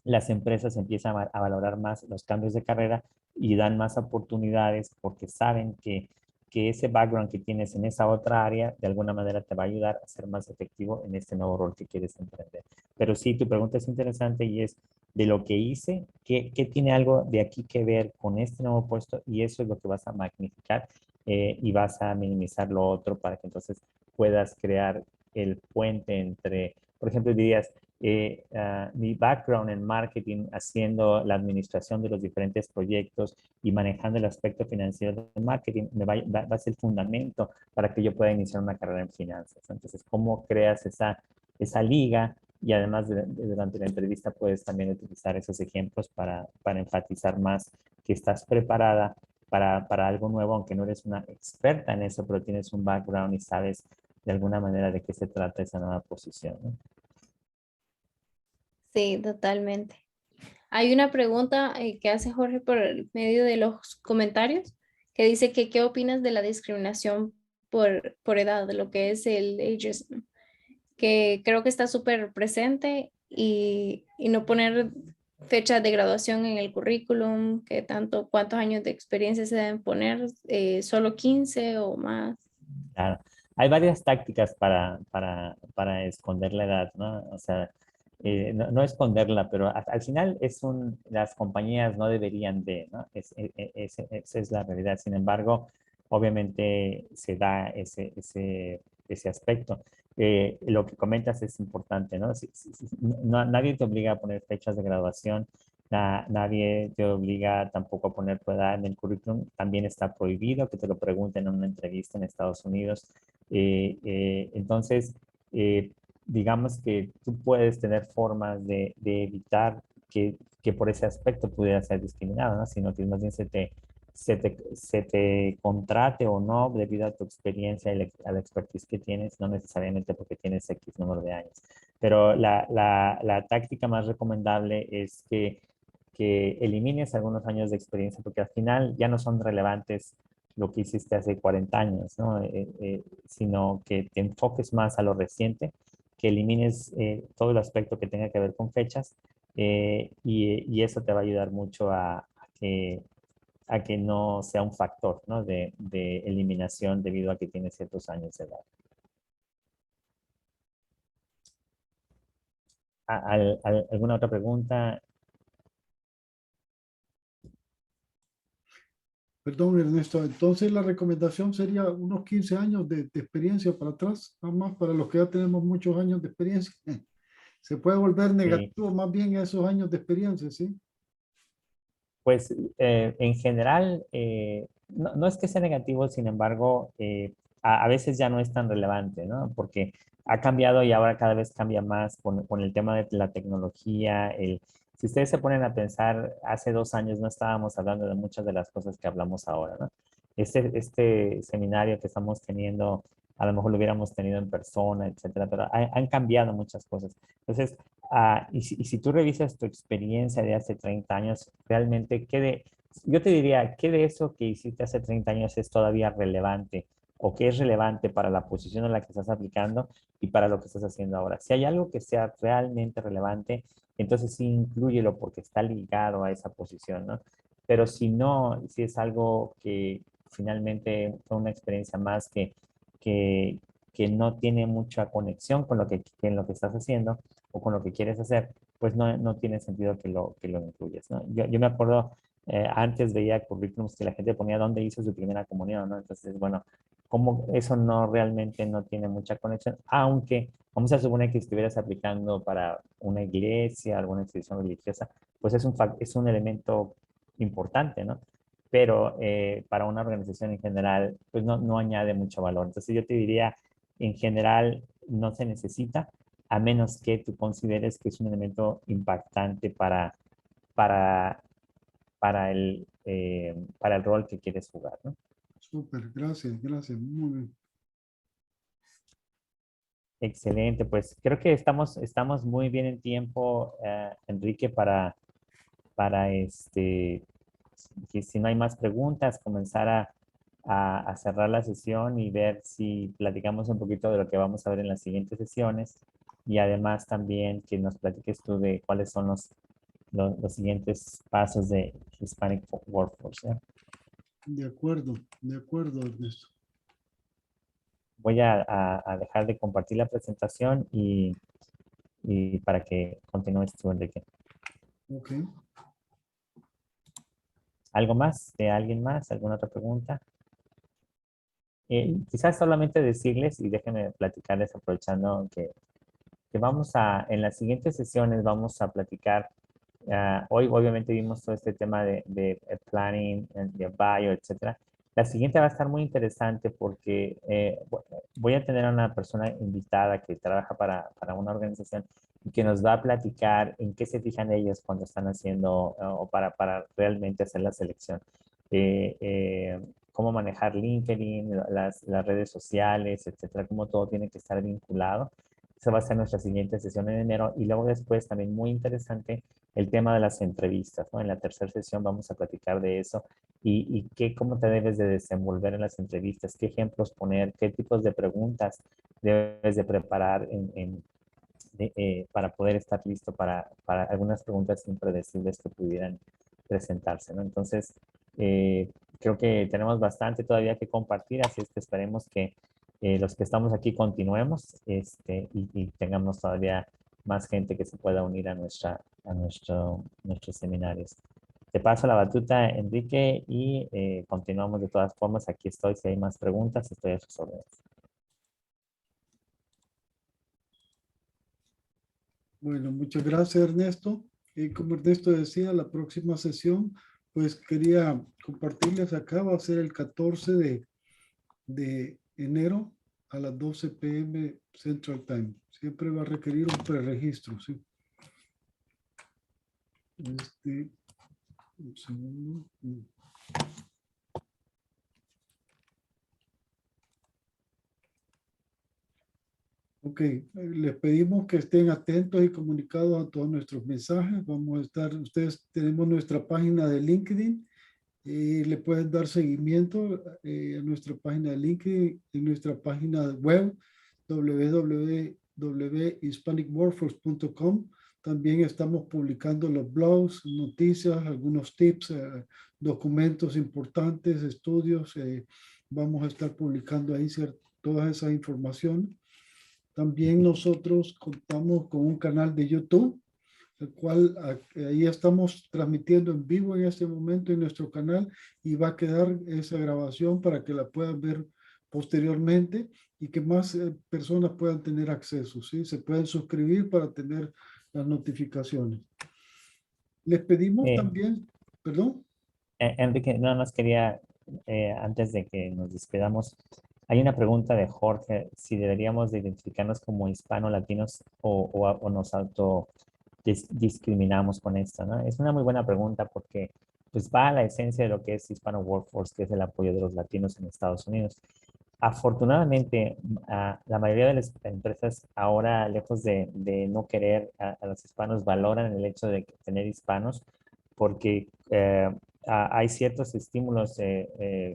S2: las empresas empiezan a valorar más los cambios de carrera y dan más oportunidades porque saben que ese background que tienes en esa otra área de alguna manera te va a ayudar a ser más efectivo en este nuevo rol que quieres emprender. Pero sí, tu pregunta es interesante y es de lo que hice, ¿qué tiene algo de aquí que ver con este nuevo puesto? Y eso es lo que vas a magnificar y vas a minimizar lo otro para que entonces puedas crear el puente entre, por ejemplo, dirías, mi background en marketing, haciendo la administración de los diferentes proyectos y manejando el aspecto financiero del marketing, va a ser el fundamento para que yo pueda iniciar una carrera en finanzas. Entonces, ¿cómo creas esa liga? Y además, durante la entrevista puedes también utilizar esos ejemplos para enfatizar más que estás preparada para algo nuevo, aunque no eres una experta en eso, pero tienes un background y sabes de alguna manera de qué se trata esa nueva posición, ¿no?
S4: Sí, totalmente. Hay una pregunta que hace Jorge por el medio de los comentarios que dice que qué opinas de la discriminación por edad, de lo que es el ageism, que creo que está súper presente y no poner fecha de graduación en el currículum, que tanto cuántos años de experiencia se deben poner, solo 15 o más.
S2: Claro. Hay varias tácticas para esconder la edad, ¿no? O sea, no esconderla, pero al final las compañías no deberían de, ¿no? Esa es la realidad. Sin embargo, obviamente se da ese aspecto. Lo que comentas es importante, ¿no? Nadie te obliga a poner fechas de graduación, nadie te obliga tampoco a poner tu edad en el currículum. También está prohibido que te lo pregunten en una entrevista en Estados Unidos. Entonces, digamos que tú puedes tener formas de evitar que por ese aspecto pudiera ser discriminado, ¿no? Sino que más bien se te contrate o no debido a tu experiencia y a la expertise que tienes, no necesariamente porque tienes X número de años. Pero la táctica más recomendable es que elimines algunos años de experiencia porque al final ya no son relevantes lo que hiciste hace 40 años, ¿no? Sino que te enfoques más a lo reciente, que elimines todo el aspecto que tenga que ver con fechas y eso te va a ayudar mucho a que no sea un factor, ¿no? de eliminación debido a que tienes ciertos años de edad. ¿Alguna otra pregunta?
S1: Perdón, Ernesto. Entonces la recomendación sería unos 15 años de experiencia para atrás, nada más para los que ya tenemos muchos años de experiencia. Se puede volver
S2: Sí.
S1: negativo más bien esos años de experiencia, ¿sí?
S2: Pues en general, no es que sea negativo, sin embargo, a veces ya no es tan relevante, ¿no? Porque ha cambiado y ahora cada vez cambia más con el tema de la tecnología. Si ustedes se ponen a pensar, hace 2 años no estábamos hablando de muchas de las cosas que hablamos ahora, ¿no? Este seminario que estamos teniendo, a lo mejor lo hubiéramos tenido en persona, etcétera, pero han cambiado muchas cosas. Entonces, y si tú revisas tu experiencia de hace 30 años, realmente, yo te diría, ¿qué de eso que hiciste hace 30 años es todavía relevante o qué es relevante para la posición en la que estás aplicando y para lo que estás haciendo ahora? Si hay algo que sea realmente relevante, entonces sí inclúyelo porque está ligado a esa posición, ¿no? pero si no, si es algo que finalmente fue una experiencia más que, que no tiene mucha conexión con en lo que estás haciendo o con lo que quieres hacer, pues no tiene sentido que lo incluyas, ¿no? Yo me acuerdo, antes veía currículums que la gente ponía dónde hizo su primera comunión, ¿no? Entonces, bueno, como eso no realmente no tiene mucha conexión, aunque vamos a suponer que estuvieras aplicando para una iglesia, alguna institución religiosa, pues es un elemento importante, ¿no? Pero para una organización en general, pues no añade mucho valor. Entonces yo te diría, en general, no se necesita, a menos que tú consideres que es un elemento impactante para, para el rol que quieres jugar, ¿no?
S1: Súper, gracias, gracias, muy bien.
S2: Excelente, pues creo que estamos muy bien en tiempo, Enrique, para que si no hay más preguntas, comenzar a cerrar la sesión y ver si platicamos un poquito de lo que vamos a ver en las siguientes sesiones y además también que nos platiques tú de cuáles son los siguientes pasos de Hispanic Workforce, ¿eh?
S1: De acuerdo, Ernesto.
S2: Voy a dejar de compartir la presentación y para que continúes tú, Enrique.
S1: Ok.
S2: ¿Algo más? ¿De alguien más? ¿Alguna otra pregunta? Quizás solamente decirles, y déjenme platicarles aprovechando que en las siguientes sesiones vamos a platicar, hoy obviamente vimos todo este tema de planning, de bio, etcétera. La siguiente va a estar muy interesante porque voy a tener a una persona invitada que trabaja para una organización y que nos va a platicar en qué se fijan ellos cuando están haciendo o para realmente hacer la selección. Cómo manejar LinkedIn, las redes sociales, etcétera, cómo todo tiene que estar vinculado. Esa va a ser nuestra siguiente sesión en enero. Y luego después, también muy interesante, el tema de las entrevistas, ¿no? En la tercera sesión vamos a platicar de eso cómo te debes de desenvolver en las entrevistas, qué ejemplos poner, qué tipos de preguntas debes de preparar para poder estar listo para algunas preguntas impredecibles que pudieran presentarse, ¿no? Entonces, creo que tenemos bastante todavía que compartir, así es que esperemos que los que estamos aquí continuemos y tengamos todavía más gente que se pueda unir nuestros seminarios. Te paso la batuta, Enrique, y continuamos de todas formas. Aquí estoy, si hay más preguntas, estoy a sus órdenes.
S1: Bueno, muchas gracias, Ernesto. Y como Ernesto decía, la próxima sesión, pues quería compartirles acá, va a ser el 14 de enero a las 12 p.m. Central Time. Siempre va a requerir un preregistro, ¿sí? Un segundo. Ok, les pedimos que estén atentos y comunicados a todos nuestros mensajes. Vamos a estar, ustedes tenemos nuestra página de LinkedIn y le pueden dar seguimiento a nuestra página de LinkedIn y nuestra página web www.hispanicworkforce.com. También estamos publicando los blogs, noticias, algunos tips, documentos importantes, estudios. Vamos a estar publicando ahí todas esas informaciones. También nosotros contamos con un canal de YouTube, el cual ahí estamos transmitiendo en vivo en este momento en nuestro canal y va a quedar esa grabación para que la puedan ver posteriormente y que más personas puedan tener acceso, ¿sí? Se pueden suscribir para tener las notificaciones. Les pedimos también, perdón.
S2: Enrique, nada más quería, antes de que nos despedamos, hay una pregunta de Jorge, si deberíamos de identificarnos como hispano-latinos o nos discriminamos con esto, ¿no? Es una muy buena pregunta porque pues va a la esencia de lo que es Hispano Workforce, que es el apoyo de los latinos en Estados Unidos. Afortunadamente, la mayoría de las empresas ahora, lejos de no querer a los hispanos, valoran el hecho de tener hispanos porque hay ciertos estímulos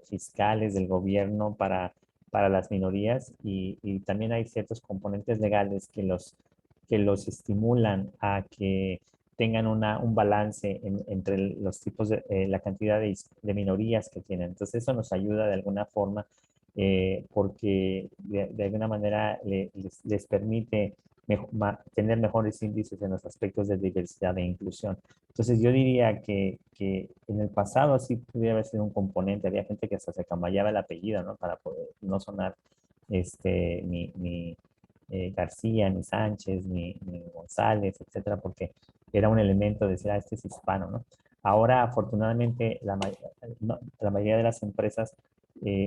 S2: fiscales del gobierno para las minorías y también hay ciertos componentes legales que los estimulan a que tengan un balance entre los tipos de, la cantidad de minorías que tienen. Entonces eso nos ayuda de alguna forma porque de alguna manera les permite tener mejores índices en los aspectos de diversidad e inclusión. Entonces yo diría que en el pasado sí pudiera haber sido un componente, había gente que hasta se cambiaba el apellido, ¿no? Para poder no sonar ni García, ni Sánchez, ni González, etcétera, porque era un elemento de decir, este es hispano, ¿no? Ahora, afortunadamente, la mayoría de las empresas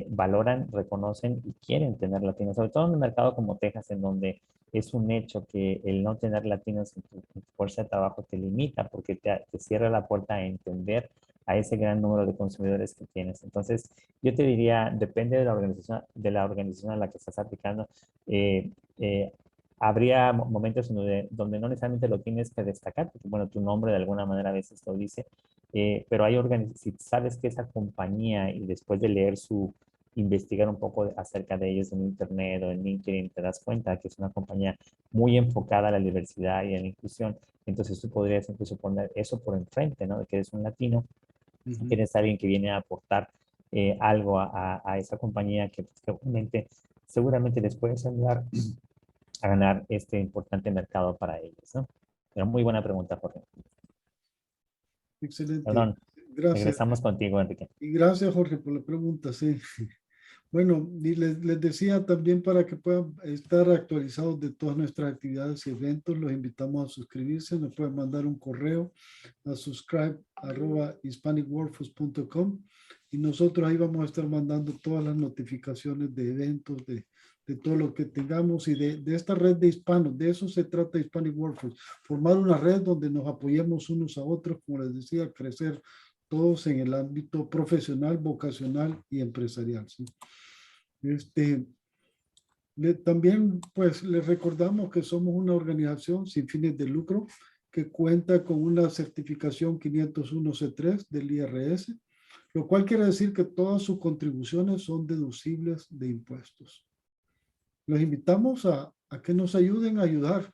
S2: valoran, reconocen y quieren tener latinos, sobre todo en un mercado como Texas, en donde es un hecho que el no tener latinos en tu fuerza de trabajo te limita porque te cierra la puerta a entender a ese gran número de consumidores que tienes. Entonces, yo te diría, depende de la organización a la que estás aplicando. Habría momentos donde no necesariamente lo tienes que destacar, porque bueno, tu nombre de alguna manera a veces lo dice, pero hay si sabes que esa compañía y después de leer investigar un poco acerca de ellos en internet o en LinkedIn, te das cuenta que es una compañía muy enfocada a la diversidad y a la inclusión, entonces tú podrías incluso poner eso por enfrente, ¿no? De que eres un latino, que eres alguien que viene a aportar algo a esa compañía que seguramente les puedes ayudar a ganar este importante mercado para ellos, ¿no? Pero muy buena pregunta, Jorge.
S1: Excelente.
S2: Perdón,
S1: Gracias.
S2: regresamos contigo, Enrique.
S1: Y gracias, Jorge, por la pregunta, sí. Bueno, y les decía también para que puedan estar actualizados de todas nuestras actividades y eventos, los invitamos a suscribirse, nos pueden mandar un correo a subscribe@hispanicworkforce.com y nosotros ahí vamos a estar mandando todas las notificaciones de eventos, de todo lo que tengamos y de esta red de hispanos. De eso se trata Hispanic Workforce, formar una red donde nos apoyemos unos a otros, como les decía, crecer todos en el ámbito profesional, vocacional y empresarial, ¿sí? También pues les recordamos que somos una organización sin fines de lucro que cuenta con una certificación 501C3 del IRS, lo cual quiere decir que todas sus contribuciones son deducibles de impuestos. Los invitamos a que nos ayuden a ayudar.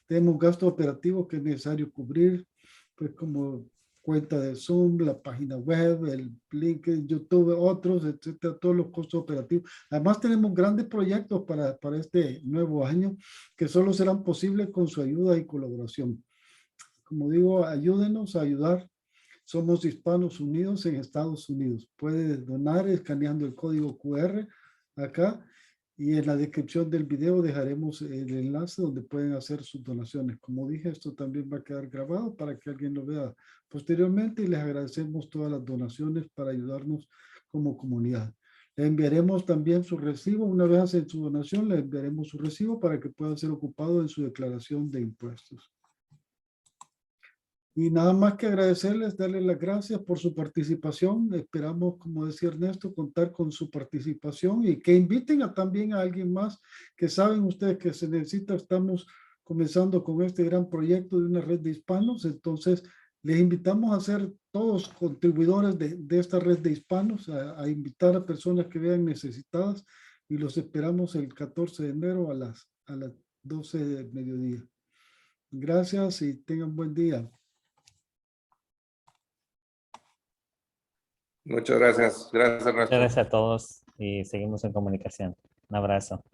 S1: Tenemos gastos operativos que es necesario cubrir, pues como cuenta de Zoom, la página web, el link en YouTube, otros, etcétera, todos los costos operativos. Además tenemos grandes proyectos para este nuevo año que solo serán posibles con su ayuda y colaboración. Como digo, ayúdenos a ayudar. Somos Hispanos Unidos en Estados Unidos. Puede donar escaneando el código QR acá y en la descripción del video dejaremos el enlace donde pueden hacer sus donaciones. Como dije, esto también va a quedar grabado para que alguien lo vea posteriormente y les agradecemos todas las donaciones para ayudarnos como comunidad. Le enviaremos también su recibo. Una vez hacen su donación, le enviaremos su recibo para que pueda ser ocupado en su declaración de impuestos. Y nada más que agradecerles, darles las gracias por su participación. Esperamos, como decía Ernesto, contar con su participación y que inviten también a alguien más que saben ustedes que se necesita. Estamos comenzando con este gran proyecto de una red de hispanos. Entonces, les invitamos a ser todos contribuidores de esta red de hispanos, a invitar a personas que vean necesitadas y los esperamos el 14 de enero a las 12 del mediodía. Gracias y tengan buen día.
S3: Muchas gracias. Gracias, Ernesto.
S2: Muchas gracias a todos y seguimos en comunicación. Un abrazo.